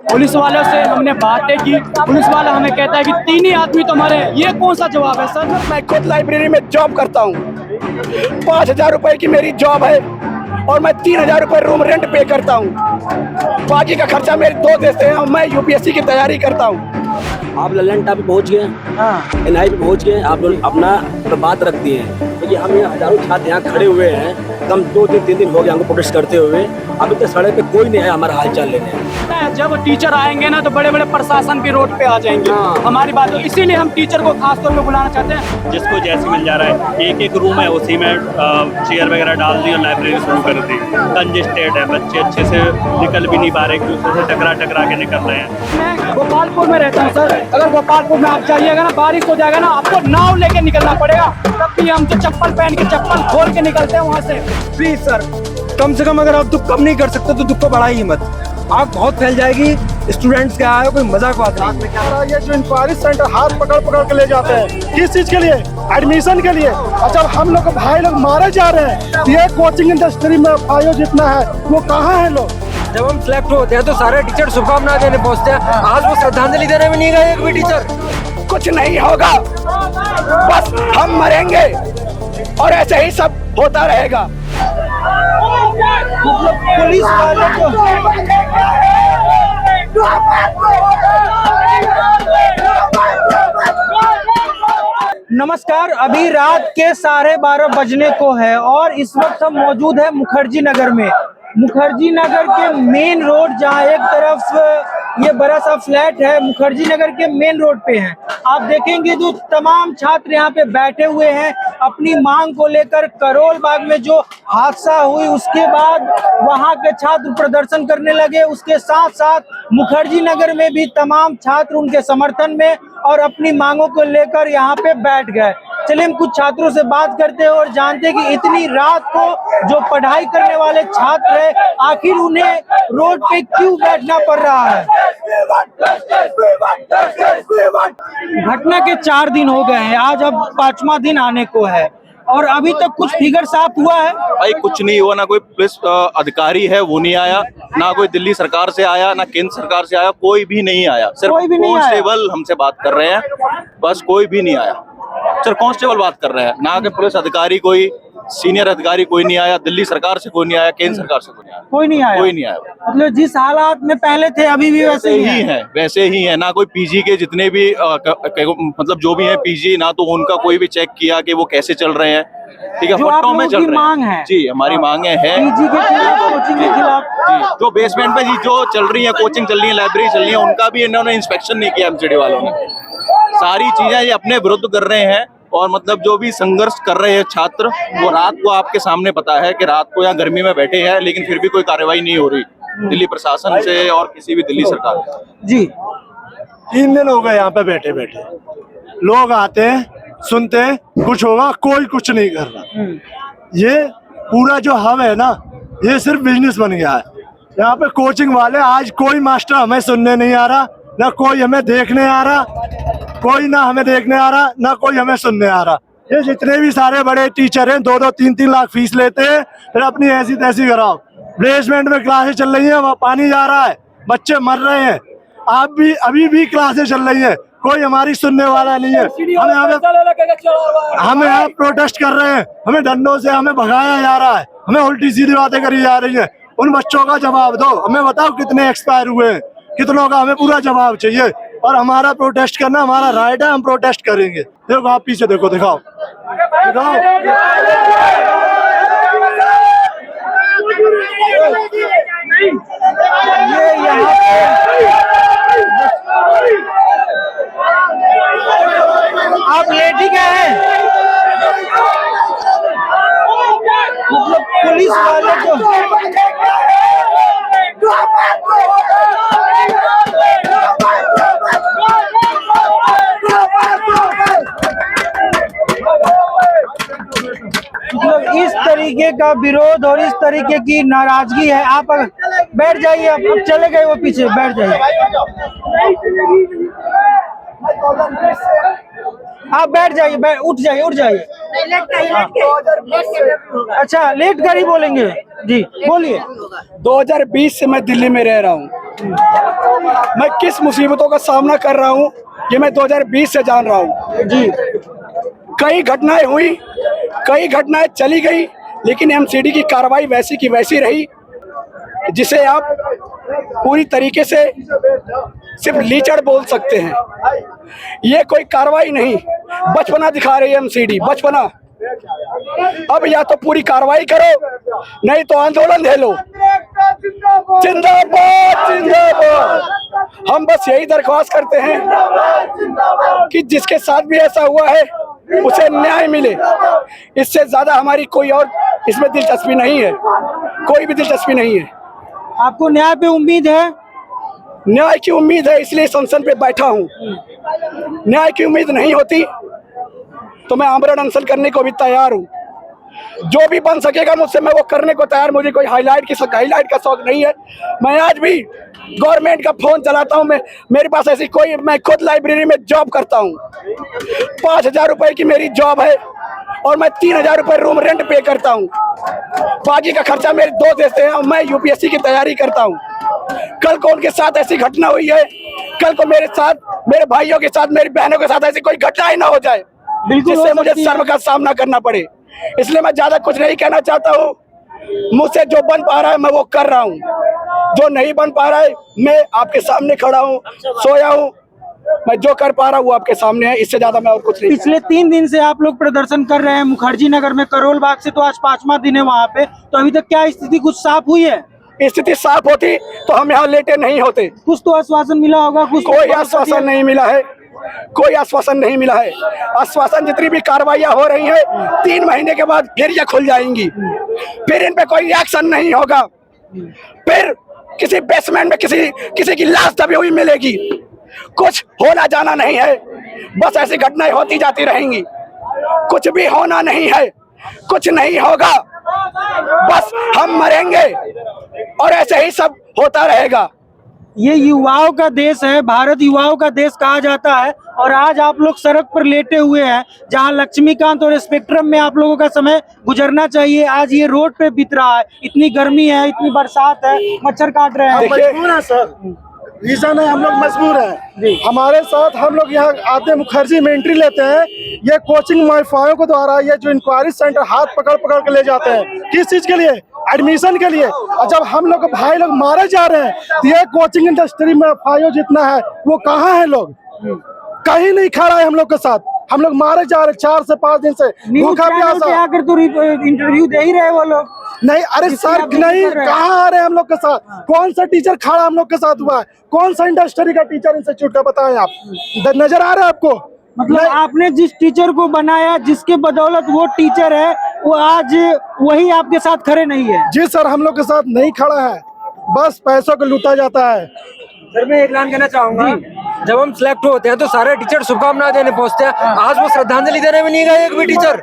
Police वालों से हमने बातें की, पुलिस वाला हमें कहता है कि 3 ही आदमी तुम्हारे, ये कौन सा जवाब है सर? मैं खुद लाइब्रेरी में जॉब करता हूँ, 5,000 रुपए की मेरी जॉब है और मैं 3,000 रुपए रूम रेंट पे करता हूँ। बाकी का खर्चा मेरे 2 देते हैं और मैं यूपीएससी की तैयारी करता हूँ। आप ललन टाप पे पहुँच गए, हाँ एनआई पे पहुँच गए, आप लोग अपना बात रखती हैं क्योंकि हम यहाँ हजारों छात्र यहाँ खड़े हुए हैं, कम 2 दिन 3 दिन हो गए हमको प्रोटेस्ट करते हुए। अभी तक सड़क पे कोई नहीं है हमारा हाल चाल लेने। जब टीचर आएंगे ना तो बड़े बड़े प्रशासन भी रोड पे आ जाएंगे, हाँ। हमारी बात, इसीलिए हम टीचर को खास तौर पे बुलाना चाहते हैं। जिसको जैसे मिल जा रहा है, एक रूम है उसी में चेयर वगैरह डाल दी और लाइब्रेरी शुरू कर दी। कंजेस्टेड है, बच्चे अच्छे से निकल भी नहीं पा रहे, एक दूसरे से टकरा के निकल रहे हैं। मैं गोपालपुर में रहता हूँ सर, अगर गोपालपुर में आप जाइएगा ना, बारिश हो जाएगा ना, आपको नाव लेके निकलना पड़ेगा, तब भी हम तो चप्पल पहन के चप्पल खोल के निकलते हैं वहाँ से। प्लीज सर, कम से कम अगर आप दुख कम नहीं कर सकते तो दुख को बढ़ाइए मत, आग बहुत फैल जाएगी। स्टूडेंट्स क्या है, कोई मजाक बात नहीं। ये जो इंक्वायरी सेंटर हाथ पकड़ के ले जाते हैं, किस चीज के लिए? एडमिशन के लिए। और जब हम लोग भाई लोग मारे जा रहे हैं, ये कोचिंग इंडस्ट्री में भाइयों जितना है वो कहाँ है लोग? जब हम सिलेक्ट होते हैं तो सारे टीचर शुभकामना देने पहुंचते हैं, आज वो श्रद्धांजलि देने में नहीं गए एक भी टीचर। कुछ नहीं होगा, बस हम मरेंगे और ऐसे ही सब होता रहेगा। पुलिस वाले नमस्कार, अभी रात के 12:30 बजने को है और इस वक्त हम मौजूद है मुखर्जी नगर में। मुखर्जी नगर के मेन रोड, जहाँ एक तरफ ये बड़ा सा फ्लैट है, मुखर्जी नगर के मेन रोड पे हैं। आप देखेंगे जो तमाम छात्र यहाँ पे बैठे हुए हैं अपनी मांग को लेकर। करोल बाग में जो हादसा हुई उसके बाद वहाँ के छात्र प्रदर्शन करने लगे, उसके साथ साथ मुखर्जी नगर में भी तमाम छात्र उनके समर्थन में और अपनी मांगों को लेकर यहाँ पे बैठ गए। चलिए हम कुछ छात्रों से बात करते हैं और जानते हैं कि इतनी रात को जो पढ़ाई करने वाले छात्र हैं, आखिर उन्हें रोड पे क्यों बैठना पड़ रहा है। घटना के 4 दिन हो गए हैं, आज अब 5वां दिन आने को है और अभी तक कुछ फिगर साफ हुआ है? भाई कुछ नहीं हुआ, ना कोई पुलिस अधिकारी है वो नहीं आया, ना कोई दिल्ली सरकार से आया, ना केंद्र सरकार से आया, कोई भी नहीं आया। सिर्फ कांस्टेबल हमसे बात कर रहे हैं, बस कोई भी नहीं आया। सिर्फ कांस्टेबल बात कर रहे हैं, ना कि पुलिस अधिकारी, कोई सीनियर अधिकारी कोई नहीं आया, दिल्ली सरकार से कोई नहीं आया, केंद्र सरकार से कोई नहीं आया, कोई नहीं आया। कोई नहीं आया। मतलब जिस हालात में पहले थे अभी भी वैसे ही है। वैसे ही है। ना कोई पीजी के जितने भी मतलब जो भी है पीजी, ना तो उनका कोई भी चेक किया कि वो कैसे चल रहे हैं। ठीक है, फुटों में चल रहे हैं जी। हमारी मांगे हैं पीजी के खिलाफ, कोचिंग के खिलाफ जी। जो बेसमेंट पे जी जो चल रही है, कोचिंग चल रही है, लाइब्रेरी चल रही है, उनका भी इन्होंने इंस्पेक्शन नहीं किया एमसीडी वालों ने। सारी चीजें ये अपने विरुद्ध कर रहे हैं और मतलब जो भी संघर्ष कर रहे हैं छात्र, वो रात को आपके सामने पता है कि रात को यहाँ गर्मी में बैठे हैं, लेकिन फिर भी कोई कार्रवाई नहीं हो रही दिल्ली प्रशासन से और किसी भी दिल्ली सरकार से। जी 3 दिन हो गए यहाँ पे बैठे बैठे, लोग आते हैं, सुनते हैं, कुछ होगा, कोई कुछ नहीं कर रहा। ये पूरा जो हब है ना, ये सिर्फ बिजनेस बन गया है। यहाँ पे कोचिंग वाले, आज कोई मास्टर हमें सुनने नहीं आ रहा, ना कोई हमें देखने आ रहा, कोई ना हमें देखने आ रहा, ना कोई हमें सुनने आ रहा। ये जितने भी सारे बड़े टीचर हैं 2-2, 3-3 लाख फीस लेते हैं, फिर अपनी ऐसी तैसी कराओ। प्लेसमेंट में क्लासेस चल रही हैं, वहाँ पानी जा रहा है, बच्चे मर रहे हैं, आप भी अभी भी क्लासेस चल रही हैं, कोई हमारी सुनने वाला नहीं है। हम यहाँ प्रोटेस्ट कर रहे हैं, हमें डंडों से हमें भगाया जा रहा है, हमें उल्टी सीधी बातें करी जा रही है। उन बच्चों का जवाब दो, हमें बताओ कितने एक्सपायर हुए हैं, कितनों का, हमें पूरा जवाब चाहिए। और हमारा प्रोटेस्ट करना हमारा राइट है, हम प्रोटेस्ट करेंगे। देखो आप पीछे देखो, दिखाओ दिखाओ। ये यहाँ आप लेट ही गए हैं, मतलब पुलिस वाले मतलब इस तरीके का विरोध और इस तरीके की नाराजगी है। आप बैठ जाइए, अब चले गए वो पीछे, बैठ जाइए। आप बैठ जाइए, उठ जाइए, उठ जाइए। अच्छा, लेट कर ही बोलेंगे जी, बोलिए। 2020 से मैं दिल्ली में रह रहा हूँ। मैं किस मुसीबतों का सामना कर रहा हूँ ये मैं 2020 से जान रहा हूँ जी। कई घटनाएं हुई, कई घटनाएं चली गई, लेकिन एमसीडी की कार्रवाई वैसी की वैसी रही, जिसे आप पूरी तरीके से सिर्फ लीचड़ बोल सकते हैं। ये कोई कार्रवाई नहीं, बचपना दिखा रही है एमसीडी, बचपना। अब या तो पूरी कार्रवाई करो, नहीं तो आंदोलन झेलो। जिंदाबाद जिंदाबाद। हम बस यही दरख्वास्त करते हैं कि जिसके साथ भी ऐसा हुआ है उसे न्याय मिले। इससे ज्यादा हमारी कोई और इसमें दिलचस्पी नहीं है, कोई भी दिलचस्पी नहीं है। आपको न्याय पे उम्मीद है? न्याय की उम्मीद है, इसलिए संसद पे बैठा हूँ। न्याय की उम्मीद नहीं होती तो मैं आमरण अनशन करने को भी तैयार हूँ। जो भी बन सकेगा मुझसे मैं वो करने को तैयार। मुझे कोई हाईलाइट का शौक नहीं है। मैं आज भी गवर्नमेंट का फोन चलाता हूँ। मेरे पास ऐसी कोई, मैं खुद लाइब्रेरी में जॉब करता हूँ। 5,000 रुपए की मेरी जॉब है और मैं 3,000 रुपए रूम रेंट पे करता हूँ। बाकी का खर्चा मेरे दोस्त देते हैं और मैं यूपीएससी की तैयारी करता हूँ। कल को उनके साथ ऐसी घटना हुई है, कल को मेरे साथ, मेरे भाइयों के साथ, मेरी बहनों के साथ ऐसी कोई घटना ही ना हो जाए जिससे मुझे शर्म का सामना करना पड़े। इसलिए मैं ज्यादा कुछ नहीं कहना चाहता हूँ। मुझसे जो बन पा रहा है मैं वो कर रहा हूँ, जो नहीं बन पा रहा है मैं आपके सामने खड़ा हूँ, सोया हूँ। मैं जो कर पा रहा हूँ वो आपके सामने है, इससे ज्यादा मैं और कुछ नहीं। पिछले 3 दिन से आप लोग प्रदर्शन कर रहे हैं मुखर्जी नगर में, करोल बाग से तो आज 5वां दिन है वहाँ पे। तो अभी तक क्या स्थिति कुछ साफ हुई है? स्थिति साफ होती तो हम यहाँ लेटे नहीं होते। कुछ तो आश्वासन मिला होगा? कुछ कोई आश्वासन नहीं मिला है, कोई आश्वासन नहीं मिला है। आश्वासन जितनी भी कार्रवाइयां हो रही हैं 3 महीने के बाद फिर ये खुल जाएंगी, फिर इन पे कोई एक्शन नहीं होगा, फिर किसी बेसमेंट में किसी की लाश दबी हुई मिलेगी। कुछ होना जाना नहीं है, बस ऐसी घटनाएं होती जाती रहेंगी। कुछ भी होना नहीं है, कुछ नहीं होगा, बस हम मरेंगे और ऐसे ही सब होता रहेगा। ये युवाओं का देश है, भारत युवाओं का देश कहा जाता है। और आज आप लोग सड़क पर लेटे हुए हैं, जहां लक्ष्मीकांत और स्पेक्ट्रम में आप लोगों का समय गुजरना चाहिए, आज ये रोड पे बीत रहा है। इतनी गर्मी है, इतनी बरसात है, मच्छर काट रहे हैं। मजबूर है सर, रीजन है हम लोग मजबूर हैं। हमारे साथ हम लोग यहाँ आते मुखर्जी में एंट्री लेते हैं, ये कोचिंग माफियाओं के द्वारा ये जो इंक्वायरी सेंटर हाथ पकड़ पकड़ के ले जाते हैं, किस चीज के लिए? एडमिशन के लिए। और जब हम लोग भाई लोग मारे जा रहे हैं तो ये कोचिंग इंडस्ट्री में फायो जितना है वो कहाँ है? लोग कहीं नहीं खड़ा है हम लोग के साथ। हम लोग मारे जा रहे 4 से 5 दिन से, भूखा प्यासा। आकर तो इंटरव्यू दे ही रहे वो लोग। नहीं, अरे सर नहीं, कहाँ आ रहे हैं हम लोग के साथ? कौन सा टीचर खड़ा हम लोग के साथ हुआ है? कौन सा इंडस्ट्री का टीचर इंस्टीट्यूट का बताएं आप? नजर आ रहा है आपको? मतलब आपने जिस टीचर को बनाया, जिसके बदौलत वो टीचर है, वो आज वही आपके साथ खड़े नहीं है। जी सर, हम लोग के साथ नहीं खड़ा है, बस पैसों को लूटा जाता है। सर मैं एक लाइन कहना चाहूंगा, जब हम सिलेक्ट होते हैं तो सारे टीचर शुभकामनाएं देने पहुंचते हैं। आज वो श्रद्धांजलि देने में नहीं गए एक भी टीचर।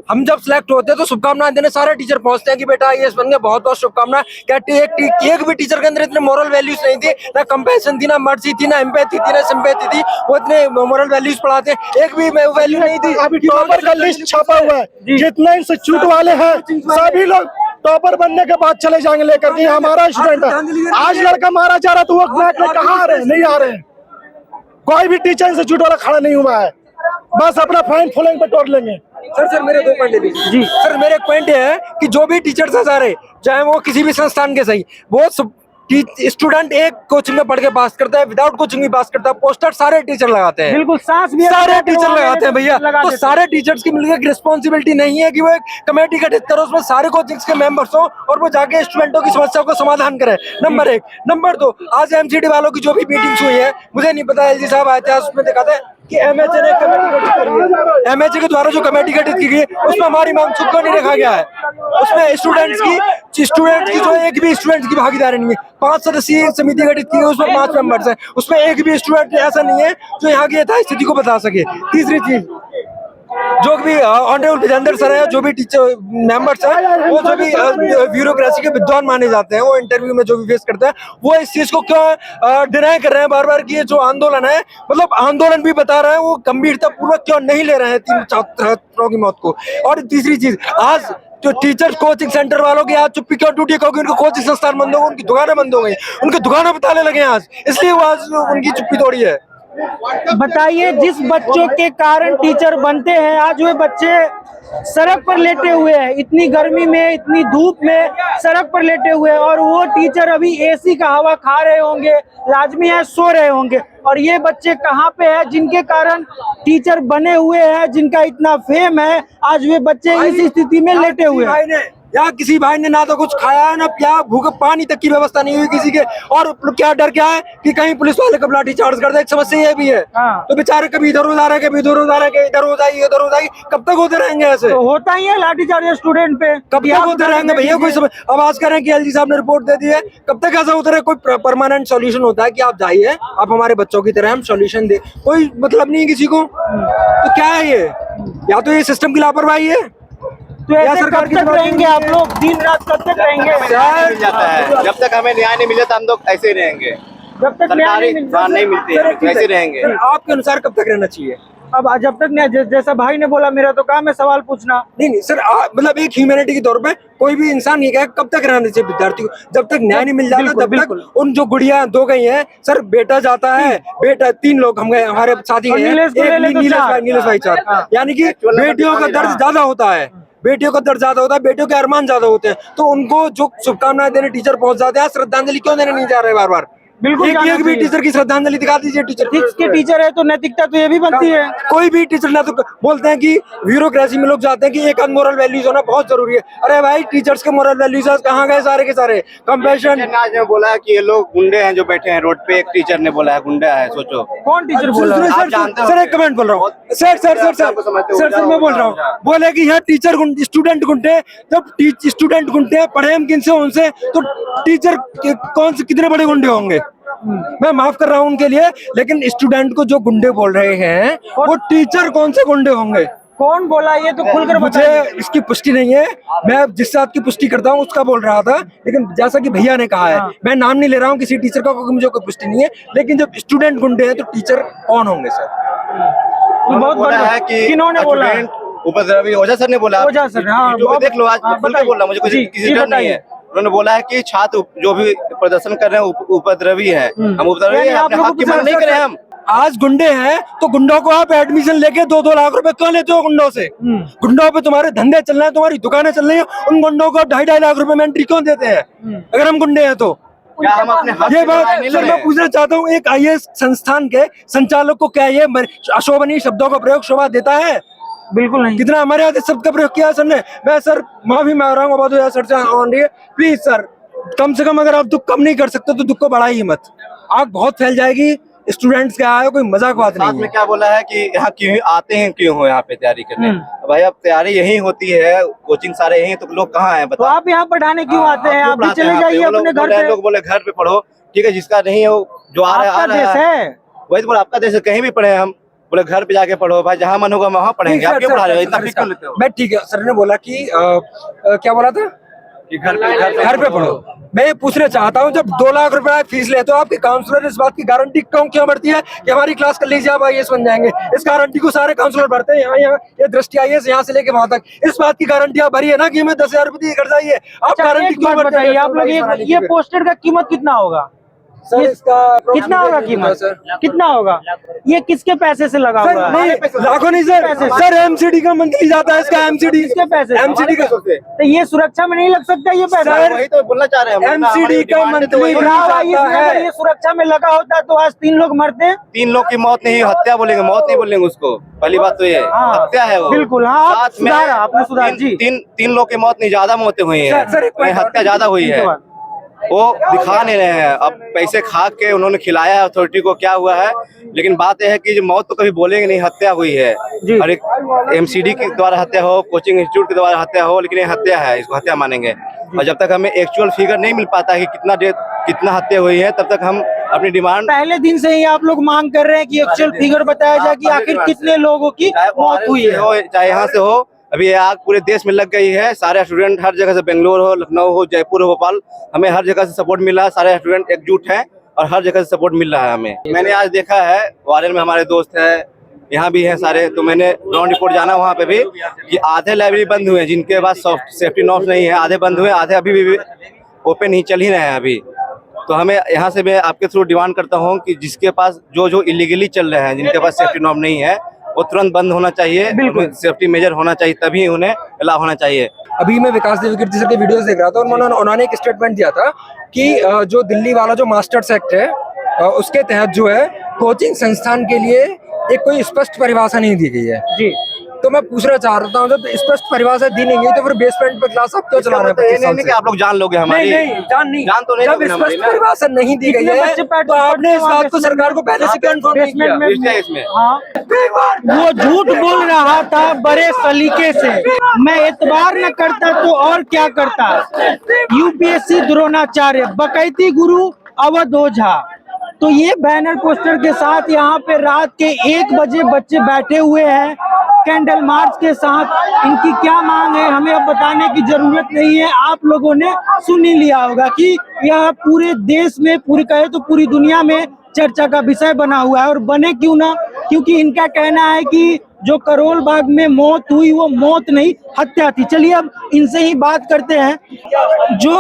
हम जब सिलेक्ट होते हैं तो शुभकामनाएं देने सारे टीचर पहुंचते हैं कि बेटा आईएएस बन गए, बहुत बहुत शुभकामनाएं। क्या एक भी टीचर के अंदर इतने मोरल वैल्यूज नहीं थी, ना कंपैशन थी, ना मर्जी थी, ना एम्पैथी थी, ना सिंपैथी थी। वो इतने मोरल वैल्यूज पढ़ाते हैं, एक भी वैल्यू नहीं थी। अभी टॉपर का लिस्ट छपा हुआ है, जितने इंस्टीट्यूट वाले हैं सभी लोग टॉपर बनने के बाद चले जाएंगे लेकर के हमारा स्टूडेंट है। आज लड़का मारा जा रहा तो वो कहाँ आ रहे हैं? नहीं आ रहे हैं। कोई भी टीचर इंस्टीट्यूट वाला खड़ा नहीं हुआ है, बस अपना फाइन फुलेंगे पे तोड़ लेंगे। सर मेरे 2 पॉइंट ले लीजिए जी। सर मेरे एक पॉइंट है कि जो भी टीचर्स है सारे, चाहे वो किसी भी संस्थान के सही, वो स्टूडेंट एक कोचिंग में पढ़ के पास करता है, विदाउट कोचिंग भी पास करता है। पोस्टर सारे टीचर लगाते हैं, बिल्कुल सांस भी सारे टीचर लगाते हैं भैया। तो सारे टीचर्स की मिलकर एक रिस्पॉन्सिबिलिटी नहीं है कि वो एक कमेटी गठित करो, उसमें सारे कोचिंग्स के मेंबर्स हो और वो जाके स्टूडेंटों की समस्याओं को समाधान करे। नंबर 1। नंबर 2, आज एमसीडी वालों की जो भी मीटिंग्स हुई है, मुझे नहीं पता, एलजी साहब आए थे, उसमें देखा था कि एमएचए ने कमेटी गठित करी है। एमएचए के द्वारा जो कमेटी गठित की गई उसमें हमारी मांग सुख नहीं रखा गया है। उसमें स्टूडेंट्स की जो एक भी स्टूडेंट की भागीदारी नहीं है। 5 सदस्यीय समिति गठित की गई, उसमें 5 मेंबर्स हैं, उसमें एक भी स्टूडेंट ऐसा नहीं है जो यहाँ की यथास्थिति को बता सके। तीसरी चीज, जो भी ऑनरेबल विजेंद्र सर है, जो भी टीचर मेंबर्स हैं, वो जो भी ब्यूरोक्रेसी के विद्वान माने जाते हैं, वो इंटरव्यू में जो भी फेस करते हैं, वो इस चीज को क्यों डिनाई कर रहे हैं बार बार कि ये जो आंदोलन है, मतलब आंदोलन भी बता रहे हैं, वो गंभीरता पूर्वक क्यों नहीं ले रहे हैं 3 छात्रों की मौत को। और तीसरी चीज, आज जो टीचर कोचिंग सेंटर वालों की आज चुप्पी क्यों टूटी, क्योंकि उनके कोचिंग संस्थान बंद हो गए, उनकी दुकानें बंद हो गई, उनकी दुकानें बताने लगे हैं आज, इसलिए वो आज उनकी चुप्पी तोड़ी है। बताइए, जिस बच्चों के कारण टीचर बनते हैं, आज वे बच्चे सड़क पर लेटे हुए हैं, इतनी गर्मी में, इतनी धूप में सड़क पर लेटे हुए हैं, और वो टीचर अभी एसी का हवा खा रहे होंगे, लाजमी है सो रहे होंगे, और ये बच्चे कहाँ पे हैं जिनके कारण टीचर बने हुए हैं, जिनका इतना फेम है, आज वे बच्चे इस स्थिति में लेटे हुए हैं। या किसी भाई ने ना तो कुछ खाया है ना क्या, भूख पानी तक की व्यवस्था नहीं हुई किसी के, और क्या डर क्या है कि कहीं पुलिस वाले को लाठी चार्ज कर दे। एक समस्या ये भी है। तो बेचारे कभी इधर उधर है, कभी इधर उधर है, इधर हो जाएगी उधर हो जाएगी, कब तक होते रहेंगे ऐसे? तो होता ही है लाठी चार्ज स्टूडेंट पे, कब तक होते रहेंगे भैया? कोई अब आज कह रहे हैं कि एलजी साहब ने रिपोर्ट दे दी है, कब तक ऐसा होता रहे? कोई परमानेंट सॉल्यूशन होता है कि आप जाइए, आप हमारे बच्चों की तरह हम सॉल्यूशन दे, कोई मतलब नहीं है किसी को। तो क्या है ये? या तो ये सिस्टम की लापरवाही है, तो ऐसे कब तक रहेंगे आप लोग? दिन रात कब तक रहेंगे? मिल जाता है, जब तक हमें न्याय नहीं मिल जाता हम लोग ऐसे ही रहेंगे। जब तक न्याय नहीं मिलता नहीं मिलती है ऐसे रहेंगे। आपके अनुसार कब तक रहना चाहिए? अब जब तक न्याय, जैसा भाई ने बोला, मेरा तो काम है सवाल पूछना। नहीं सर, मतलब एक ह्यूमैनिटी के तौर पे कोई भी इंसान ये कहे कब तक रहना चाहिए विद्यार्थी को? जब तक न्याय नहीं मिल जाता तब तक। उन जो गुड़िया 2 गई हैं सर, बेटा जाता है, बेटा 3 लोग हम गए, हमारे साथी गए हैं, नीलेश भाई 4, यानी कि बेटियों का दर्द ज्यादा होता है, बेटियों का दर्द ज्यादा होता है, बेटियों के अरमान ज्यादा होते हैं, तो उनको जो शुभकामनाएं देने टीचर पहुंच जाते हैं, श्रद्धांजलि क्यों देने नहीं जा रहे बार बार? बिल्कुल एक भी टीचर की श्रद्धांजलि दिखा दीजिए। टीचर के टीचर है तो नैतिकता तो ये भी बनती है। कोई भी टीचर ना तो बोलते हैं कि ब्यूरोक्रेसी में लोग जाते हैं कि एक मोरल वैल्यूज होना बहुत जरूरी है। अरे भाई, टीचर्स के मोरल वैल्यूज कहाँ गए सारे के सारे? कंपैशन ने बोला है कि ये लोग गुंडे हैं जो बैठे हैं रोड पे। एक टीचर ने बोला है गुंडा है, सोचो। कौन टीचर बोला? सर एक कमेंट बोल रहा हूँ सर मैं बोल रहा हूँ, बोले कि यहाँ टीचर स्टूडेंट गुंडे, जब स्टूडेंट गुंडे पढ़े हम किनसे उनसे, तो टीचर कौन से कितने बड़े गुंडे होंगे? मैं माफ कर रहा हूँ उनके लिए, लेकिन स्टूडेंट को जो गुंडे बोल रहे हैं वो टीचर कौन से गुंडे होंगे? कौन बोला ये तो खुलकर मुझे इसकी पुष्टि नहीं है, मैं जिस बात की पुष्टि करता हूँ उसका बोल रहा था, लेकिन जैसा कि भैया ने कहा है, मैं नाम नहीं ले रहा हूँ किसी टीचर का क्योंकि मुझे कोई पुष्टि नहीं है, लेकिन जब स्टूडेंट गुंडे हैं तो टीचर कौन होंगे सर? बहुत बड़ा है कि किन्होंने बोला? उपद्रवी ओझा सर ने बोला। ओझा सर, हाँ, देख लो आज खुल के बोल रहा, मुझे किसी डर नहीं है। उन्होंने बोला है कि छात्र जो भी प्रदर्शन कर रहे हैं उपद्रवी है, हम उपद्रवी हैं, अपने हक की मांग नहीं करें हम। आज गुंडे हैं तो गुंडों को आप एडमिशन लेके 2-2 लाख रुपए क्यों लेते हो गुंडों से? गुंडों पे तुम्हारे धंधे चल रहे हैं, तुम्हारी दुकानें चल रही है, उन गुंडों को 2.5 लाख रुपए में एंट्री क्यों देते हैं अगर हम गुंडे हैं तो? हम अपने ये बात सर मैं पूछना चाहता हूँ, एक IAS संस्थान के संचालक को क्या ये अशोभनीय शब्दों का प्रयोग शोभा देता है? बिल्कुल नहीं। कितना हमारे यहाँ शब्द का प्रयोग किया सर ने। मैं सर माफी मांग रहा हूँ सर से ऑन रही है, प्लीज सर कम से कम अगर आप दुख कम नहीं कर सकते तो दुख को बढ़ाइए मत, आग बहुत फैल जाएगी। स्टूडेंट्स क्या है, कोई मजाक बात नहीं है। में क्या बोला है कि यहाँ क्यों आते हैं, क्यों हो यहाँ पे तैयारी करने? भाई अब तैयारी यही होती है, कोचिंग सारे यही, तो लोग कहाँ हैं बताओ? तो आप यहाँ पढ़ाने क्यों आते हैं? आप भी चले जाइए अपने घर पे। लोग बोले घर पे पढ़ो, ठीक है, जिसका नहीं है वो जो आ रहा है वही तो बोला आपका देश है, कहीं भी पढ़े हम, बोले घर पे जाके पढ़ो भाई, जहाँ मन होगा वहाँ पढ़ेंगे। आप क्यों पढ़ा रहे हो? इतना फिक्र लेते हो? मैं ठीक है, सर ने बोला कि क्या बोला था कि घर पे पढ़ो। मैं ये पूछना चाहता हूँ, जब 2 लाख रुपए फीस लेते हो, आपके काउंसलर इस बात की गारंटी क्यों बढ़ती है कि हमारी क्लास कर लीजिए आप IAS बन जाएंगे? इस गारंटी को सारे काउंसलर भरते हैं, यहाँ ये दृष्टि IAS यहाँ से लेके वहां तक, इस बात की गारंटी आप भरी है ना कि हमें 10,000 रुपए कर जाइए। आप गारंटी क्यों भरते हैं? आप लोग ये पोस्टर का कीमत कितना होगा सर? इसका कितना होगा कीमत? कितना होगा? ये किसके पैसे से लगा हुआ है? लाखों नहीं सर MCD का मंथली जाता है इसका। MCD किसके पैसे? MCD का। तो ये सुरक्षा में नहीं लग सकता ये पैसा? वही तो बोलना चाह रहे हैं। MCD का मंथली ये सुरक्षा में लगा होता तो आज 3 लोग मरते। 3 लोग की मौत नहीं, हत्या बोलेंगे, मौत नहीं बोलेंगे उसको। पहली बात तो ये हत्या है वो। बिल्कुल, हाँ, आपने सुधार जी। 3 लोग की मौत नहीं, ज्यादा मौतें हुई है, हत्या ज्यादा हुई है। वो दिखा नहीं रहे हैं, अब पैसे खा के उन्होंने खिलाया है अथॉरिटी को, क्या हुआ है, लेकिन बात यह है कि जो मौत तो कभी बोलेंगे नहीं, हत्या हुई है। और एक MCD के द्वारा हत्या हो, कोचिंग इंस्टीट्यूट के द्वारा हत्या हो, लेकिन ये हत्या है, इसको हत्या मानेंगे। और जब तक हमें एक्चुअल फिगर नहीं मिल पाता है कि कितना हत्या हुई है, तब तक हम अपनी डिमांड पहले दिन से ही आप लोग मांग कर रहे हैं कि एक्चुअल फिगर बताया जाए कि आखिर कितने लोगों की मौत हुई है। हो चाहे यहाँ से हो, अभी ये आग पूरे देश में लग गई है। सारे स्टूडेंट हर जगह से, बेंगलोर हो, लखनऊ हो, जयपुर हो, भोपाल, हमें हर जगह से सपोर्ट मिला है। सारे स्टूडेंट एकजुट हैं और हर जगह से सपोर्ट मिल रहा है हमें। मैंने आज देखा है वायरल में हमारे दोस्त है, यहाँ भी हैं सारे, तो मैंने ग्राउंड रिपोर्ट जाना वहाँ पे भी कि आधे लाइब्रेरी बंद हुए हैं जिनके पास सेफ्टी नॉर्म्स नहीं है, आधे बंद हुए, आधे अभी भी ओपन ही चल ही रहे हैं अभी। तो हमें यहाँ से मैं आपके थ्रू डिमांड करता हूँ कि जिसके पास जो इलीगली चल रहे हैं, जिनके पास सेफ्टी नॉर्म नहीं है, वो तुरंत बंद होना चाहिए। बिल्कुल सेफ्टी मेजर होना चाहिए, तभी उन्हें अलाउ होना चाहिए। अभी मैं विकास देव कीर्ति सर के वीडियोस देख रहा था और उन्होंने एक स्टेटमेंट दिया था कि जो दिल्ली वाला जो मास्टर्स एक्ट है उसके तहत जो है कोचिंग संस्थान के लिए एक कोई स्पष्ट परिभाषा नहीं दी गई है जी। तो मैं पूछना चाह रहा हूँ, जब स्पष्ट परिभाषा दी नहीं गई तो फिर बेसमेंट पे क्लास आप क्यों चला रहे हैं? आप लोग जान लोगे हमारी? नहीं, जान तो नहीं। जब स्पष्ट परिभाषा नहीं दी गई है तो आपने इस बात को सरकार को पहले से कंफर्म नहीं किया। इसमें वो झूठ बोल रहा था बड़े सलीके से। मैं एतबार न करता तो और क्या करता। यूपीएससी द्रोणाचार्य, बकैती गुरु अवध ओझा। तो ये बैनर पोस्टर के साथ यहाँ पे रात के 1 बजे बच्चे बैठे हुए हैं कैंडल मार्च के साथ। इनकी क्या मांग है हमें अब बताने की जरूरत नहीं है, आप लोगों ने सुन ही लिया होगा कि यह पूरे देश में, पूरी कहे तो पूरी दुनिया में चर्चा का विषय बना हुआ है। और बने क्यों ना, क्योंकि इनका कहना है कि जो करोल बाग में मौत हुई वो मौत नहीं, हत्या थी। चलिए अब इनसे ही बात करते हैं। जो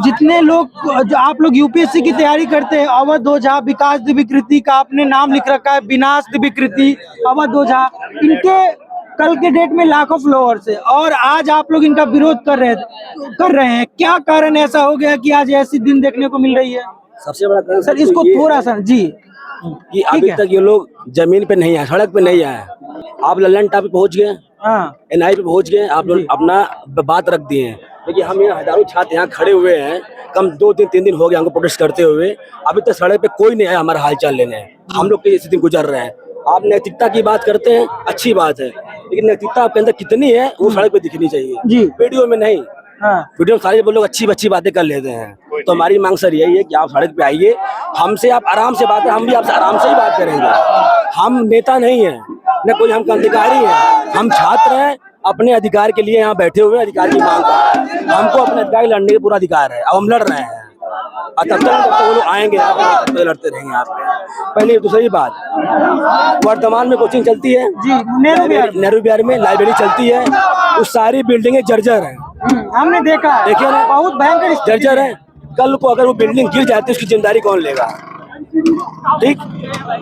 जितने लोग, जो आप लोग यूपीएससी की तैयारी करते हैं, अवध ओझा, विकास दिव्यकृति का आपने नाम लिख रखा है, विनाश दिव्यकृति, अवध ओझा, इनके कल के डेट में लाखों फॉलोअर्स है और आज आप लोग इनका विरोध कर रहे हैं। क्या कारण ऐसा हो गया कि आज ऐसी दिन देखने को मिल रही है? सबसे बड़ा कारण सर इसको थोड़ा सा जी, कि अभी तक ये लोग जमीन पे नहीं आए, सड़क पे नहीं आए। आप लल्लन टाप पे पहुंच गए, एनआई पे पहुंच गए, आप लोग अपना बात रख दिए हैं। देखिए हम यहाँ हजारों छात्र यहाँ खड़े हुए हैं, कम 2 दिन 3 दिन हो गए हमको प्रोटेस्ट करते हुए। अभी तक सड़क पे कोई नहीं आया हमारा हालचाल लेने। हम लोग कैसे दिन गुजर रहे हैं। आप नैतिकता की बात करते हैं, अच्छी बात है, लेकिन नैतिकता आपके अंदर कितनी है वो सड़क पे दिखनी चाहिए जी, वीडियो में नहीं। वीडियो में सारे लोग अच्छी बातें कर लेते हैं। तो हमारी मांग सर यही है कि आप सड़क पे आइए, हमसे आप आराम से बात करें, हम भी आपसे आराम से ही बात करेंगे। हम नेता नहीं है, न कोई हम अधिकारी है, हम छात्र हैं, अपने अधिकार के लिए यहाँ बैठे हुए हैं, अधिकार की मांग कर। हमको अपने अधिकार लड़ने का पूरा अधिकार है, अब हम लड़ रहे हैं। तब तक वो लोग आएंगे, तो लड़ते रहेंगे आप। पहले दूसरी बात, वर्तमान में कोचिंग चलती है जी, नेहरू बिहार में लाइब्रेरी चलती है, उस सारी बिल्डिंगें जर्जर हैं। हमने देखा, देखिए ना, बहुत भयंकर जर्जर है। कल को अगर वो बिल्डिंग गिर जाती है उसकी जिम्मेदारी कौन लेगा? ठीक,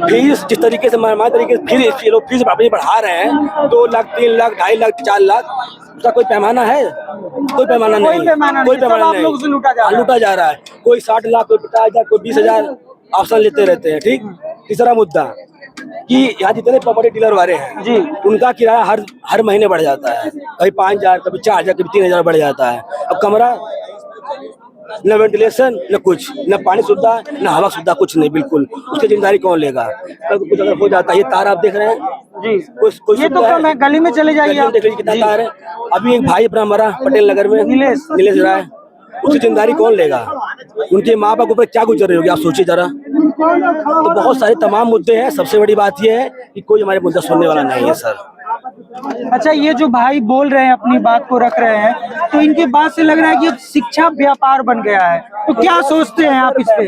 फीस जिस तरीके से हमारे तरीके से फिर लोग फीस अपनी बढ़ा रहे हैं, 2 लाख 3 लाख 2.5 लाख 4 लाख, उसका कोई पैमाना है? कोई पैमाना नहीं, कोई पैमाना नहीं, लूटा जा रहा है। कोई 60 लाख, कोई 50,000, कोई 20,000 ऑप्शन लेते रहते हैं। ठीक, तीसरा मुद्दा कि यहाँ जितने प्रॉपर्टी डीलर वाले हैं जी, उनका किराया हर महीने बढ़ जाता है, कभी 5,000, कभी 4,000, कभी 3,000 बढ़ जाता है। अब कमरा न वेंटिलेशन, न कुछ, न पानी सुविधा, न हवा सुविधा, कुछ नहीं, बिल्कुल। उसकी जिम्मेदारी कौन लेगा? कुछ अगर हो जाता है, ये तार आप देख रहे हैं जी, कुछ ये तो मैं गली में चले जाइए, आप देख लीजिए कितना तार है। अभी एक भाई अपना मरा पटेल नगर में, नीलेश राय, उसकी जिम्मेदारी कौन लेगा? उनके माँ बाप ऊपर क्या गुजर रही होगी, आप सोचिए जरा। तो बहुत सारे तमाम मुद्दे हैं। सबसे बड़ी बात यह है कि कोई हमारे मुद्दा सुनने वाला नहीं है सर। अच्छा, ये जो भाई बोल रहे हैं, अपनी बात को रख रहे हैं, तो इनके बात से लग रहा है कि शिक्षा व्यापार बन गया है। तो क्या सोचते हैं आप इस पे?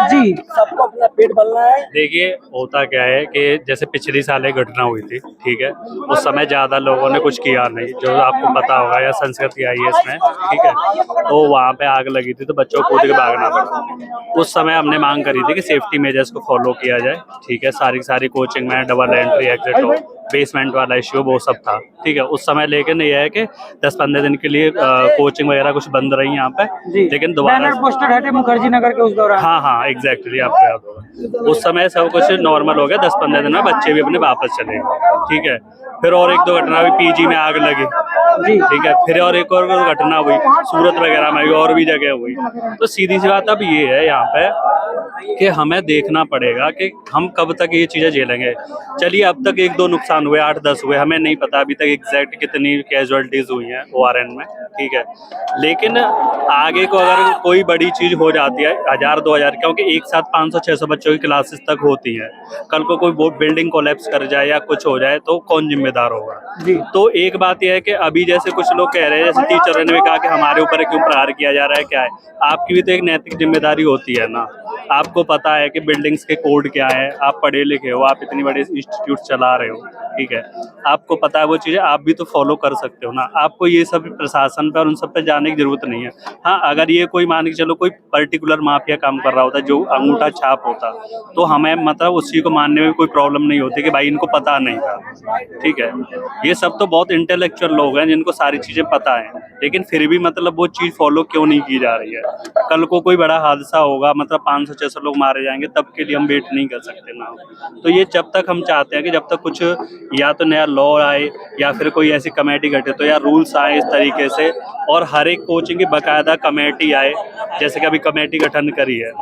जी, सबको अपना पेट भरना है। देखिए होता क्या है कि जैसे पिछली साल एक घटना हुई थी, ठीक है, उस समय ज्यादा लोगों ने कुछ किया नहीं, जो आपको पता होगा, या संस्कृति आई है इसमें, ठीक है, तो वहाँ पे आग लगी थी तो बच्चों को कूद के भागना पड़ा। उस समय हमने मांग करी थी कि सेफ्टी मेजर्स को फॉलो किया जाए, ठीक है, सारी कोचिंग में डबल एंट्री एग्जिट हो, बेसमेंट वाला इश्यू वो सब था, ठीक है। उस समय लेकिन ये है कि 10-15 दिन के लिए कोचिंग वगैरह कुछ बंद रही यहाँ पे, लेकिन दोबारा पोस्टर हटे मुखर्जी नगर के उस दौरान। हाँ एग्जैक्टली, आपको याद होगा उस समय सब कुछ नॉर्मल हो गया। 10-15 दिन में बच्चे भी अपने वापस चले गए, ठीक है। फिर और 1-2 घटना हुई, पीजी में आग लगी, ठीक है, फिर और एक और घटना हुई सूरत वगैरह में, और भी जगह हुई। तो सीधी सी बात अब ये है यहाँ पे कि हमें देखना पड़ेगा कि हम कब तक ये चीज़ें झेलेंगे। चलिए अब तक 1-2 नुकसान हुए, 8-10 हुए, हमें नहीं पता अभी तक एग्जैक्ट कितनी कैजुअलिटीज़ हुई हैं ORN में, ठीक है। लेकिन आगे को अगर कोई बड़ी चीज़ हो जाती है 1000-2000, क्योंकि एक साथ 500-600 बच्चों की क्लासेस तक होती हैं, कल को कोई बिल्डिंग कोलैप्स कर जाए या कुछ हो जाए तो कौन जिम्मेदार होगा। तो एक बात यह है कि अभी जैसे कुछ लोग कह रहे हैं, जैसे टीचरों ने भी कहा कि हमारे ऊपर क्यों प्रहार किया जा रहा है, क्या है, आपकी भी तो एक नैतिक जिम्मेदारी होती है ना। आपको पता है कि बिल्डिंग्स के कोड क्या है, आप पढ़े लिखे हो, आप इतनी बड़ी इंस्टीट्यूट चला रहे हो, ठीक है, आपको पता है वो चीज़ें, आप भी तो फॉलो कर सकते हो ना। आपको ये सब प्रशासन पर उन सब पे जाने की जरूरत नहीं है। हाँ, अगर ये कोई मान के चलो कोई पर्टिकुलर माफिया काम कर रहा होता जो अंगूठा छाप होता, तो हमें मतलब उसी को मानने में कोई प्रॉब्लम नहीं होती कि भाई इनको पता नहीं था, ठीक है। ये सब तो बहुत इंटेलेक्चुअल लोग हैं जिनको सारी चीज़ें पता है, लेकिन फिर भी मतलब वो चीज़ फॉलो क्यों नहीं की जा रही है। कल को कोई बड़ा हादसा होगा, मतलब 500-600 लोग मारे जाएंगे, तब के लिए हम वेट नहीं कर सकते ना। तो ये जब तक हम चाहते हैं कि जब तक कुछ या तो नया लॉ आए या फिर कोई ऐसी कमेटी गठित हो या रूल्स आए इस तरीके से, और हर एक कोचिंग की बाकायदा कमेटी आए, जैसे कि अभी कमेटी गठन करी है।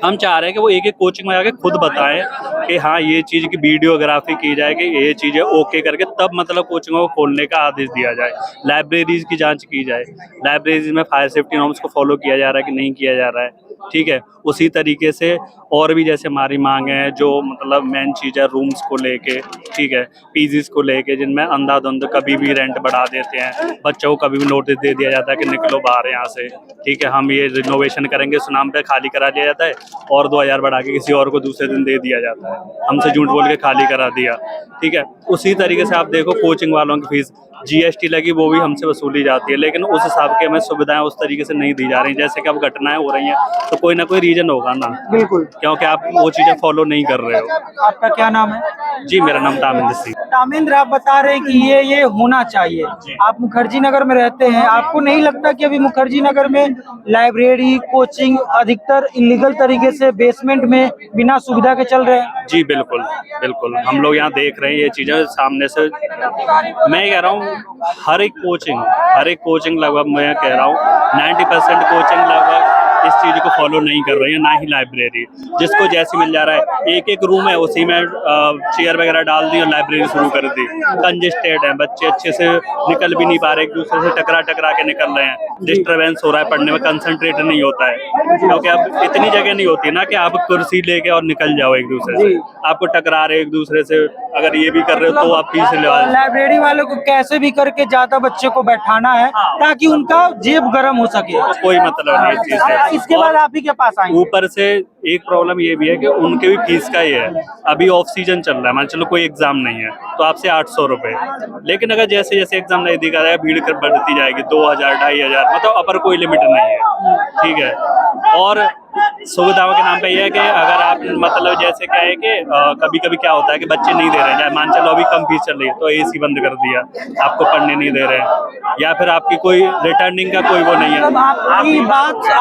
हम चाह रहे हैं कि वो एक एक कोचिंग में आके खुद बताएं कि हाँ ये चीज़ की वीडियोग्राफी की जाए कि ये चीज़ें ओके करके तब मतलब कोचिंगों को खोलने का आदेश दिया जाए। लाइब्रेरीज की जांच की जाए, लाइब्रेरीज में फायर सेफ्टी नॉर्म्स को फॉलो किया जा रहा है कि नहीं किया जा रहा है, ठीक है। उसी तरीके से और भी जैसे हमारी मांग है जो मतलब मेन चीज़ है रूम्स को लेके, ठीक है, पीजीज को लेके, जिनमें अंधाधुंध कभी भी रेंट बढ़ा देते हैं, बच्चों को कभी भी नोटिस दे दिया जाता है कि निकलो बाहर यहाँ से, ठीक है, हम ये रिनोवेशन करेंगे, उस नाम पे खाली करा दिया जाता है और 2000 बढ़ा के किसी और को दूसरे दिन दे दिया जाता है, हमसे झूठ बोल के खाली करा दिया, ठीक है। उसी तरीके से आप देखो कोचिंग वालों की फीस GST लगी वो भी हमसे वसूली जाती है, लेकिन उस हिसाब की हमें सुविधाएं उस तरीके से नहीं दी जा रही। जैसे कि अब घटनाएं हो रही हैं तो कोई ना कोई रीजन होगा ना, बिल्कुल, क्योंकि आप वो चीजें फॉलो नहीं कर रहे हो। आपका क्या नाम है? जी, मेरा नाम तामिंदर सिंह। तामिंद्र, आप बता रहे हैं कि ये होना चाहिए। आप मुखर्जी नगर में रहते हैं, आपको नहीं लगता कि अभी मुखर्जी नगर में लाइब्रेरी, कोचिंग अधिकतर इलीगल तरीके से बेसमेंट में बिना सुविधा के चल रहे हैं? जी बिल्कुल बिल्कुल, हम लोग यहाँ देख रहे हैं ये चीज़ें सामने से। मैं कह रहा हूँ हर एक कोचिंग लगभग, मैं कह रहा हूँ 90% कोचिंग लगभग इस चीज़ को फॉलो नहीं कर रही है, ना ही लाइब्रेरी। जिसको जैसे मिल जा रहा है, एक रूम है उसी में चेयर वगैरह डाल दी और लाइब्रेरी शुरू कर दी। कंजेस्टेड है, बच्चे अच्छे से निकल भी नहीं पा रहे, एक दूसरे से टकरा के निकल रहे हैं, डिस्टर्बेंस हो रहा है, पढ़ने में कंसंट्रेट नहीं होता है, क्योंकि अब इतनी जगह नहीं होती ना कि आप कुर्सी लेके और निकल जाओ एक दूसरे से, आपको टकरा रहे एक दूसरे से। अगर ये भी कर रहे हो तो आप पीछे ले आओ। लाइब्रेरी वालों को कैसे भी करके ज्यादा बच्चे को बैठाना है ताकि उनका जेब गर्म हो सके, तो कोई मतलब नहीं इस चीज से। इसके बाद आप ही के पास आएंगे। ऊपर से एक प्रॉब्लम ये भी है कि उनके भी फीस का ही है। अभी ऑफ सीजन चल रहा है, मान चलो कोई एग्जाम नहीं है तो आपसे 800 रुपए, लेकिन अगर जैसे जैसे एग्जाम नहीं दिखा जाएगा भीड़ कर बढ़ती जाएगी, 2000, 2500, मतलब अपर कोई लिमिट नहीं है, ठीक है। और सुविधाओं के नाम पे ये है कि अगर आप मतलब जैसे क्या है कि कभी कभी क्या होता है कि बच्चे नहीं दे रहे हैं, मान चलो अभी कम फीस चल रही है तो AC बंद कर दिया, आपको पढ़ने नहीं दे रहे हैं, या फिर आपकी कोई रिटर्निंग का कोई वो नहीं है। मतलब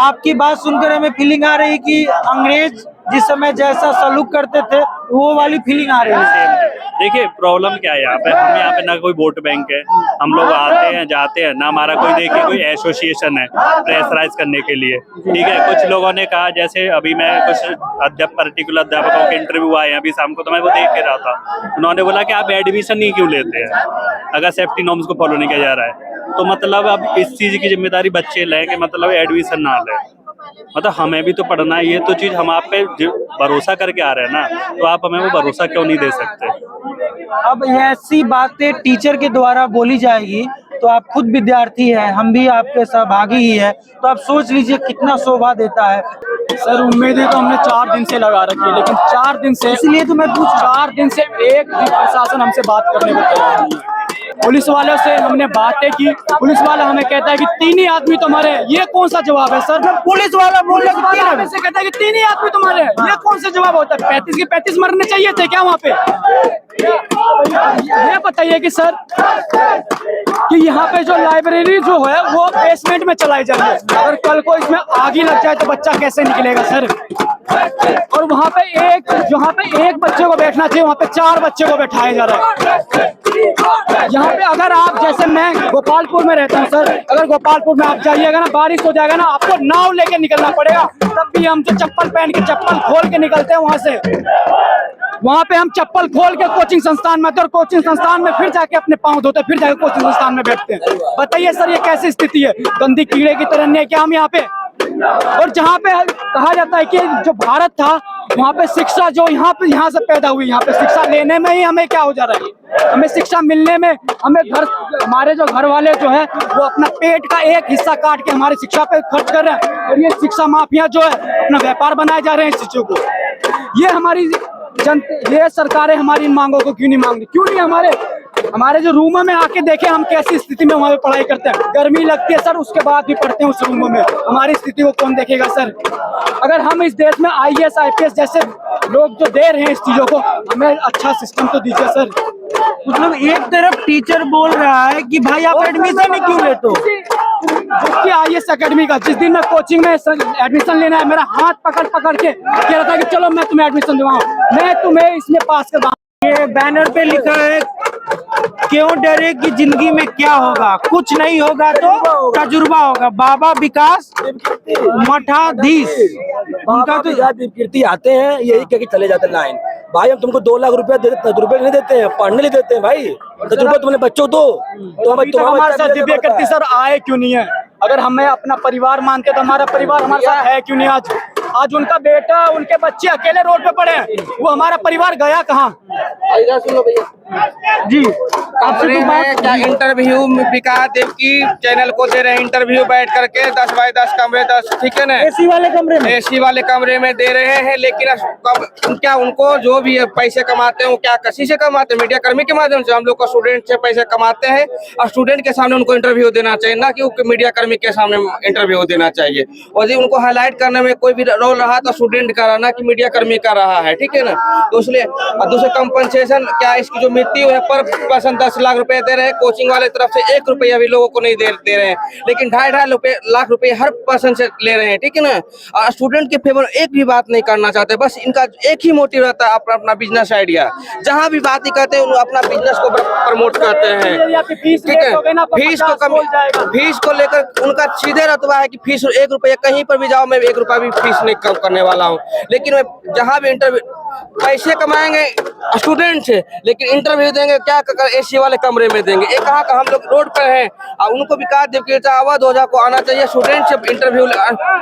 आपकी बात सुनकर हमें फीलिंग आ रही कि अंग्रेज जिस समय जैसा सलूक करते थे वो वाली फीलिंग आ रही है। देखिए प्रॉब्लम क्या है, यहाँ पे ना कोई वोट बैंक है, हम लोग आते हैं जाते हैं, ना हमारा कोई देखिए कोई एसोसिएशन है प्रेशराइज करने के लिए, ठीक है। कुछ लोगों ने कहा, जैसे अभी मैं कुछ पर्टिकुलर अध्यापकों के इंटरव्यू आए हैं अभी शाम को, तो मैं वो देख के रहा था, उन्होंने बोला कि आप एडमिशन नहीं क्यों लेते हैं अगर सेफ्टी नॉर्म्स को फॉलो नहीं किया जा रहा है। तो मतलब अब इस चीज की जिम्मेदारी बच्चे लें कि मतलब एडमिशन ना लें, मतलब हमें भी तो पढ़ना है। ये तो चीज हम आप पे भरोसा करके आ रहे हैं ना, तो आप हमें वो भरोसा क्यों नहीं दे सकते। अब ऐसी बातें टीचर के द्वारा बोली जाएगी तो आप खुद विद्यार्थी हैं, हम भी आपके सहभागी ही है, तो आप सोच लीजिए कितना शोभा देता है। सर उम्मीदें तो हमने 4 दिन से लगा रखी है, लेकिन 4 दिन से, इसलिए तो मैं पूछ 4 दिन से एक भी प्रशासन हमसे बात करने को तैयार नहीं है। पुलिस वालों से हमने बातें की, पुलिस वाला हमें कहता है कि 3 ही आदमी तुम्हारे, ये कौन सा जवाब है सर? पुलिस वाला बोल रहा है से कहता है कि 3 ही आदमी तुम्हारे, ये कौन सा जवाब होता है? 35 के 35 मरने चाहिए थे क्या वहाँ पे? ये बताइए कि सर कि यहाँ पे जो लाइब्रेरी जो है वो बेसमेंट में चलाई जा रही है, अगर कल को इसमें आग ही लग जाए तो बच्चा कैसे निकलेगा सर? और वहाँ पे एक बच्चे को बैठना चाहिए, वहाँ पे 4 बच्चे को बैठाया जा रहा है। यहाँ पे अगर आप, जैसे मैं गोपालपुर में रहता हूँ सर, अगर गोपालपुर में आप जाइएगा ना, बारिश हो जाएगा ना, आपको नाव लेके निकलना पड़ेगा, तब भी हम तो चप्पल पहन के, चप्पल खोल के निकलते हैं वहां से। वहां पे हम चप्पल खोल के कोचिंग संस्थान में आते हैं, और कोचिंग संस्थान में फिर जाके अपने पाँव धोते, फिर जाके कोचिंग संस्थान में बैठते हैं। बताइए सर, ये कैसी स्थिति है? गंदी कीड़े की तरह नहीं क्या हम यहाँ पे? और जहाँ पे कहा जाता है कि जो भारत था, वहाँ पे शिक्षा जो यहाँ से पैदा हुई, यहाँ पे शिक्षा लेने में ही हमें क्या हो जा रहा है, हमें शिक्षा मिलने में, हमें हमारे जो घर वाले जो है वो अपना पेट का एक हिस्सा काट के हमारी शिक्षा पे खर्च कर रहे हैं, और ये शिक्षा माफिया जो है अपना व्यापार बनाए जा रहे हैं इस चीजों को। ये सरकारें हमारी इन मांगों को क्यों नहीं मांग रही? क्यों नहीं हमारे जो रूमों में आके देखें हम कैसी स्थिति में वहाँ पे पढ़ाई करते हैं। गर्मी लगती है सर, उसके बाद भी पढ़ते हैं उस रूमों में। हमारी स्थिति को कौन देखेगा सर? अगर हम इस देश में IAS IPS जैसे लोग जो दे रहे हैं इस चीजों को, हमें अच्छा सिस्टम तो दीजिए सर। मतलब एक तरफ टीचर बोल रहा है कि भाई आप एडमिशन ही क्यों लेते हो? उसकी IAS अकेडमी का जिस दिन मैं कोचिंग में एडमिशन लेना है, मेरा हाथ पकड़ के कह रहा था कि चलो मैं तुम्हें एडमिशन दिलवाऊं, मैं तुम्हें इसमें पास करवाऊं। ये बैनर पे लिखा है, क्यों डरे कि जिंदगी में क्या होगा, कुछ नहीं होगा तो तजुर्बा होगा। बाबा विकास मठाधीश, उनका तो कीर्ति आते हैं, यही कह के चले जाते हैं लाइन। भाई हम तुमको 2 लाख रुपया देते, तजुर्बे नहीं देते हैं, पढ़ने नहीं देते हैं भाई। तजुर्बा तुमने बच्चों दो, तो हमारे साथ दिव्य कीर्ति सर आए क्यों नहीं है? अगर हमें अपना परिवार मानते तो हमारा परिवार हमारे साथ है क्यों नहीं? आज उनका बेटा, उनके बच्चे अकेले रोड पे पड़े हैं, वो हमारा परिवार गया कहाँ? सुनो भैया जी, आपसे तो बात क्या इंटरव्यू विकास देव की चैनल को दे रहे हैं इंटरव्यू बैठ करके 10 बाय 10 कमरे 10, ठीक है ना, एसी वाले कमरे में, एसी वाले कमरे में दे रहे हैं। लेकिन क्या उनको जो भी पैसे कमाते हैं वो क्या किसी से कमाते हैं? मीडिया कर्मी के माध्यम से। हम लोग को स्टूडेंट से पैसे कमाते हैं, और स्टूडेंट के सामने उनको इंटरव्यू देना चाहिए, ना कि मीडिया कर्मी के सामने इंटरव्यू देना चाहिए। और यदि उनको हाईलाइट करने में कोई भी रोल रहा तो स्टूडेंट का रहा, ना कि मीडिया कर्मी का रहा है, ठीक है ना। तो इसलिए दूसरे कंपनसेशन क्या, इसकी जो मृत्यु है पर पर्सन 10 लाख रुपए दे रहे हैं, कोचिंग वाले तरफ से 1 रुपया भी लोगों को नहीं दे रहे हैं, लेकिन 2.5 लाख रुपए हर पर्सन से ले रहे हैं, ठीक है ना। और स्टूडेंट के फेवर एक भी बात नहीं करना चाहते, बस इनका एक ही मोटिव रहता है अपना बिजनेस आइडिया। जहाँ भी बात ही करते हैं अपना बिजनेस को प्रमोट करते हैं, ठीक है। फीस को लेकर उनका सीधे रतबा है कि फीस 1 रुपया, कहीं पर भी जाओ मैं 1 रुपया भी फीस नहीं कम करने वाला हूँ। लेकिन मैं जहाँ भी इंटरव्यू पैसे कमाएंगे स्टूडेंट से, लेकिन इंटरव्यू देंगे क्या कर एसी वाले कमरे में देंगे। एक कहाँ का हम लोग रोड पर हैं, और उनको विकास देव की आवाज हो जा को आना चाहिए, स्टूडेंट से इंटरव्यू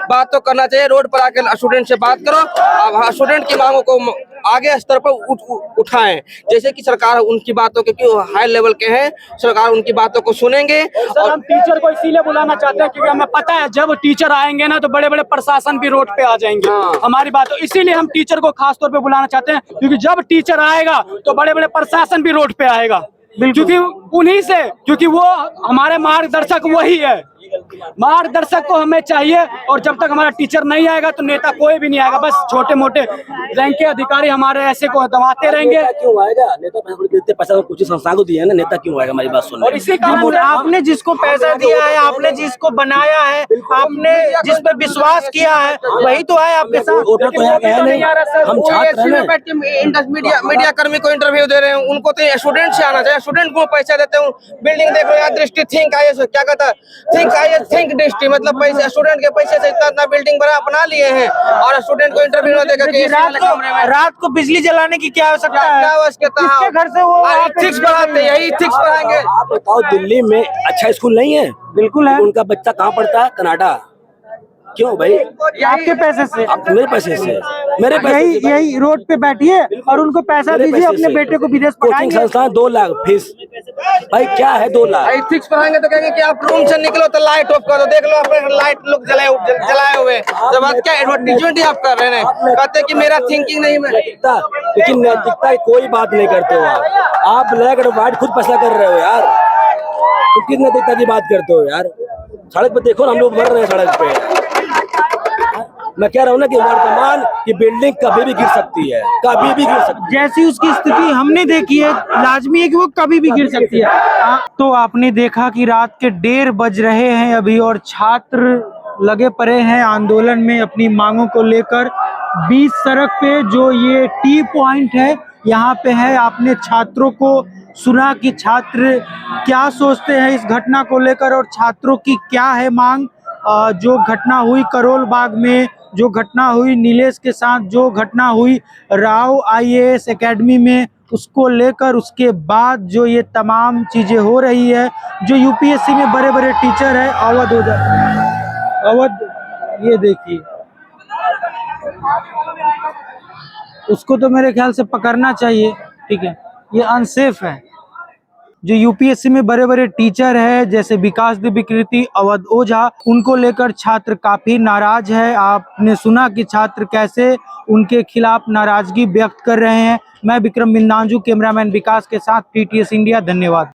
बात तो करना चाहिए। रोड पर आके स्टूडेंट से बात करो, स्टूडेंट की मांगों को आगे स्तर पर उठाएं। जैसे कि सरकार उनकी बातों के, क्योंकि हाई लेवल के हैं, सरकार उनकी बातों को सुनेंगे। और हम टीचर को इसीलिए बुलाना चाहते हैं क्योंकि हमें पता है जब टीचर आएंगे ना तो बड़े बड़े प्रशासन भी रोड पे आ जाएंगे। हमारी बात, इसीलिए हम टीचर को खास तौर पे बुलाना चाहते हैं, क्योंकि जब टीचर आएगा तो बड़े बड़े प्रशासन भी रोड पे आएगा, क्योंकि वो हमारे मार्गदर्शक वही है। मार्गदर्शक को हमें चाहिए, और जब तक हमारा टीचर नहीं आएगा तो नेता कोई भी नहीं आएगा। बस छोटे मोटे रैंक के अधिकारी हमारे ऐसे को दबाते रहेंगे। क्यों आएगा? नेता पैसा तो कुछ संस्था को दिया है ना, नेता क्यों आएगा? हमारी बात सुन। और इसी कारण आपने जिसको पैसा दिया है, आपने जिसको बनाया है, आपने जिस पर विश्वास किया है, वही तो है आपके साथ। वोटर तो यहाँ है नहीं, हम छात्र हैं। मीडिया कर्मी को इंटरव्यू दे रहे हैं, उनको तो स्टूडेंट से आना चाहिए। स्टूडेंट को पैसा देते हैं, बिल्डिंग देख रहे हैं, दृष्टि थिंक IAS क्या कहता है, थिंक दृष्टि, मतलब पैसे स्टूडेंट के पैसे से इतना बिल्डिंग बना लिए हैं, और स्टूडेंट को इंटरव्यू में देकर के रात को बिजली जलाने की क्या आवश्यकता है? क्या घर से वो थिक्स पढ़ाते हैं, यही थिक्स पढ़ाएंगे। आप बताओ, दिल्ली में अच्छा स्कूल नहीं है? बिल्कुल है। उनका बच्चा कहाँ पढ़ता है? कनाडा। क्यों भाई? आपके पैसे से? मेरे पैसे से, मेरे पैसे। यही रोड पे बैठिए और उनको पैसा दीजिए, अपने बेटे को विदेश कोचिंग संस्थान 2 लाख फीस। भाई क्या है 2 लाख? फिक्स पढ़ाएंगे तो कहेंगे कि आप रूम से निकलो तो लाइट ऑफ कर दो, देख लो अपने लाइट लोग जलाए हुए। जब बात क्या एडवर्टीजमेंट ही आप कर रहे हैं, कहते हैं कि मेरा थिंकिंग नहीं है। लेकिन नैतिकता की कोई बात नहीं करते हो आप ब्लैक और व्हाइट खुद पैसा कर रहे हो यार। तो किस नैतिकता की बात करते हो यार? सड़क पे देखो ना, हम लोग मर रहे हैं सड़क पे। मैं कह रहा हूँ ना कि वर्तमान की बिल्डिंग कभी भी गिर सकती है, कभी भी गिर सकती है। जैसी उसकी स्थिति हमने देखी है, लाजमी है कि वो कभी भी गिर सकती है। तो आपने देखा कि रात के 1:30 बज रहे हैं अभी, और छात्र लगे पड़े हैं आंदोलन में अपनी मांगों को लेकर। बीच सड़क पे जो ये टी पॉइंट है, यहाँ पे है, आपने छात्रों को सुना कि छात्र क्या सोचते हैं इस घटना को लेकर और छात्रों की क्या है मांग। जो घटना हुई करोल बाग में, जो घटना हुई नीलेश के साथ, जो घटना हुई राव IAS एकेडमी में, उसको लेकर उसके बाद जो ये तमाम चीज़ें हो रही है, जो UPSC में बड़े बड़े टीचर है अवध अवध, ये देखिए उसको तो मेरे ख्याल से पकड़ना चाहिए, ठीक है, ये अनसेफ है। जो UPSC में बड़े बड़े टीचर है जैसे विकास दिव्यकृति, अवध ओझा, उनको लेकर छात्र काफी नाराज है। आपने सुना कि छात्र कैसे उनके खिलाफ नाराजगी व्यक्त कर रहे हैं। मैं विक्रम बिंदांजू, कैमरामैन विकास के साथ PTS इंडिया। धन्यवाद।